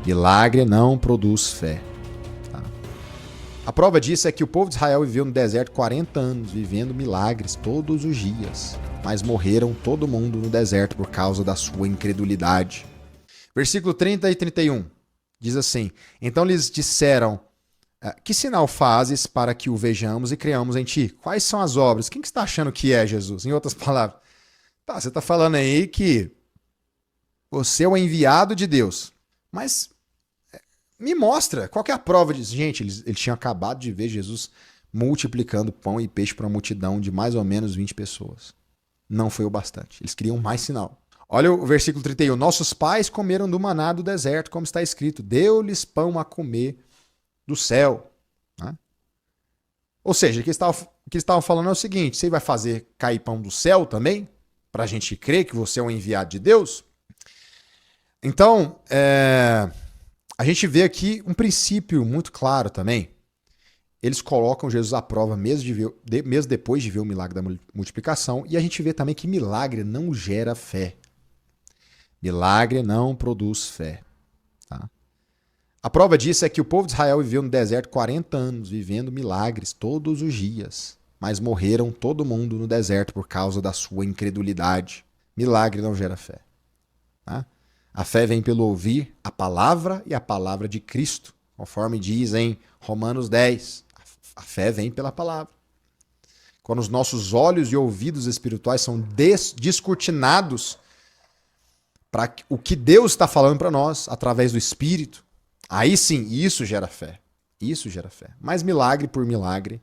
Milagre não produz fé. Tá? A prova disso é que o povo de Israel viveu no deserto 40 anos, vivendo milagres todos os dias, mas morreram todo mundo no deserto por causa da sua incredulidade. Versículo 30 e 31 diz assim: Então lhes disseram: que sinal fazes para que o vejamos e creamos em ti? Quais são as obras? Quem que está achando que é Jesus? Em outras palavras, você está falando aí que você é o enviado de Deus, mas me mostra, qual que é a prova disso? Gente, eles tinham acabado de ver Jesus multiplicando pão e peixe para uma multidão de mais ou menos 20 pessoas. Não foi o bastante, eles queriam mais sinal. Olha o versículo 31. Nossos pais comeram do maná do deserto, como está escrito, deu-lhes pão a comer do céu. Né? Ou seja, o que eles estavam falando é o seguinte: você vai fazer cair pão do céu também? Para a gente crer que você é um enviado de Deus? Então, a gente vê aqui um princípio muito claro também. Eles colocam Jesus à prova mesmo depois de ver o milagre da multiplicação. E a gente vê também que milagre não gera fé. Milagre não produz fé. Tá? A prova disso é que o povo de Israel viveu no deserto 40 anos, vivendo milagres todos os dias, mas morreram todo mundo no deserto por causa da sua incredulidade. Milagre não gera fé. Tá? A fé vem pelo ouvir a palavra e a palavra de Cristo, conforme diz em Romanos 10. A fé vem pela palavra. Quando os nossos olhos e ouvidos espirituais são descortinados para o que Deus está falando para nós através do Espírito, aí sim, isso gera fé. Isso gera fé. Mas milagre por milagre,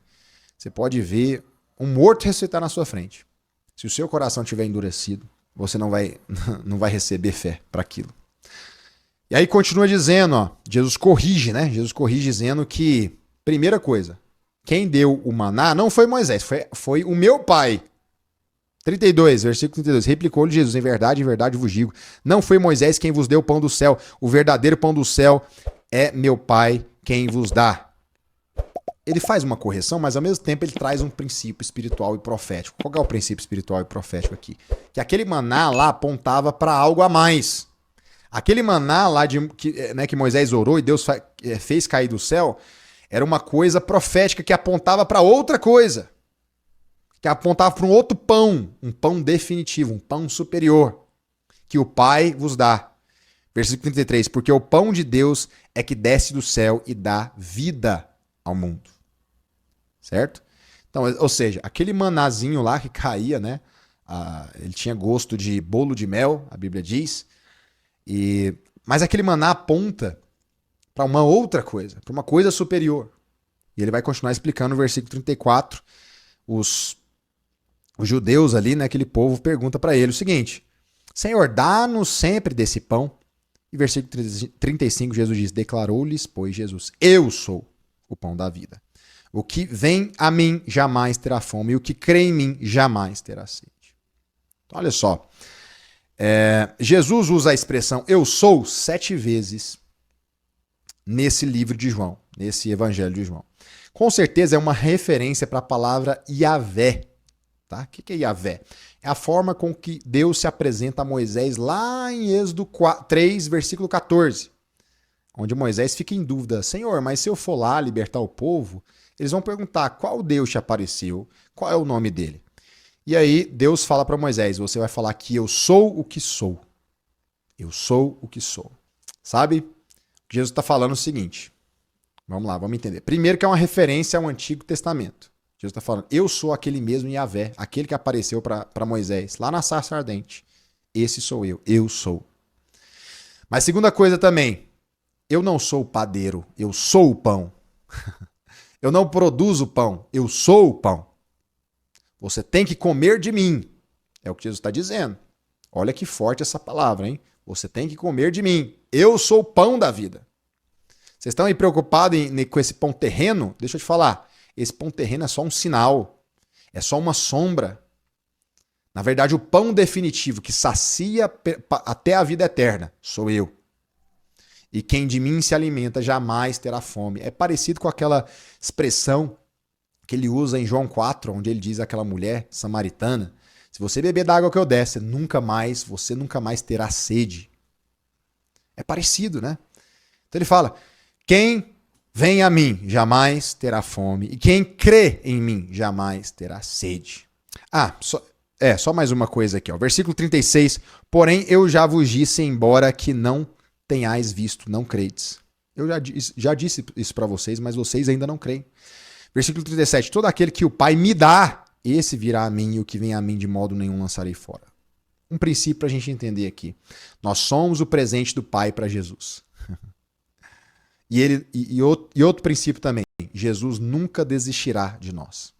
você pode ver um morto ressuscitar na sua frente. Se o seu coração estiver endurecido, você não vai receber fé para aquilo. E aí continua dizendo, ó, Jesus corrige, né? Jesus corrige dizendo que, primeira coisa, quem deu o maná não foi Moisés, foi o meu pai. 32, versículo 32. Replicou-lhe Jesus: em verdade vos digo, não foi Moisés quem vos deu o pão do céu, o verdadeiro pão do céu é meu Pai quem vos dá. Ele faz uma correção, mas ao mesmo tempo ele traz um princípio espiritual e profético. Qual é o princípio espiritual e profético aqui? Que aquele maná lá apontava para algo a mais. Aquele maná lá que Moisés orou e Deus fez cair do céu, era uma coisa profética que apontava para outra coisa. Que apontava para um outro pão, um pão definitivo, um pão superior, que o Pai vos dá. Versículo 33, porque o pão de Deus é que desce do céu e dá vida ao mundo. Certo? Então, ou seja, aquele manazinho lá que caía, né? Ele tinha gosto de bolo de mel, a Bíblia diz. Mas aquele maná aponta para uma outra coisa, para uma coisa superior. E ele vai continuar explicando no versículo 34. Os judeus ali, né, aquele povo, pergunta para ele o seguinte: Senhor, dá-nos sempre desse pão. E versículo 35, Jesus diz: declarou-lhes, pois Jesus: eu sou o pão da vida. O que vem a mim jamais terá fome, e o que crê em mim jamais terá sede. Então, olha só. Jesus usa a expressão eu sou 7 vezes nesse livro de João, nesse evangelho de João. Com certeza é uma referência para a palavra Yahvé. Tá? O que é Yahvé? É a forma com que Deus se apresenta a Moisés lá em Êxodo 3, versículo 14. Onde Moisés fica em dúvida: Senhor, mas se eu for lá libertar o povo, eles vão perguntar qual Deus te apareceu, qual é o nome dele. E aí Deus fala para Moisés: você vai falar que eu sou o que sou. Eu sou o que sou. Sabe? Jesus está falando o seguinte. Vamos lá, vamos entender. Primeiro que é uma referência ao Antigo Testamento. Jesus está falando: eu sou aquele mesmo Yahvé, aquele que apareceu para Moisés lá na sarça ardente. Esse sou eu sou. Mas segunda coisa também, eu não sou o padeiro, eu sou o pão. Eu não produzo pão, eu sou o pão. Você tem que comer de mim. É o que Jesus está dizendo. Olha que forte essa palavra, hein? Você tem que comer de mim. Eu sou o pão da vida. Vocês estão aí preocupados com esse pão terreno? Deixa eu te falar. Esse pão terreno é só um sinal. É só uma sombra. Na verdade, o pão definitivo que sacia até a vida eterna sou eu. E quem de mim se alimenta jamais terá fome. É parecido com aquela expressão que ele usa em João 4, onde ele diz àquela mulher samaritana: se você beber da água que eu der, você nunca mais terá sede. É parecido, né? Então ele fala, quem vem a mim jamais terá fome, e quem crê em mim jamais terá sede. Só mais uma coisa aqui, ó. Versículo 36, porém eu já vos disse, embora que não tenhais visto, não credes. Eu já disse isso para vocês, mas vocês ainda não creem. Versículo 37, todo aquele que o Pai me dá, esse virá a mim, e o que vem a mim de modo nenhum lançarei fora. Um princípio para a gente entender aqui. Nós somos o presente do Pai para Jesus. E outro princípio também, Jesus nunca desistirá de nós.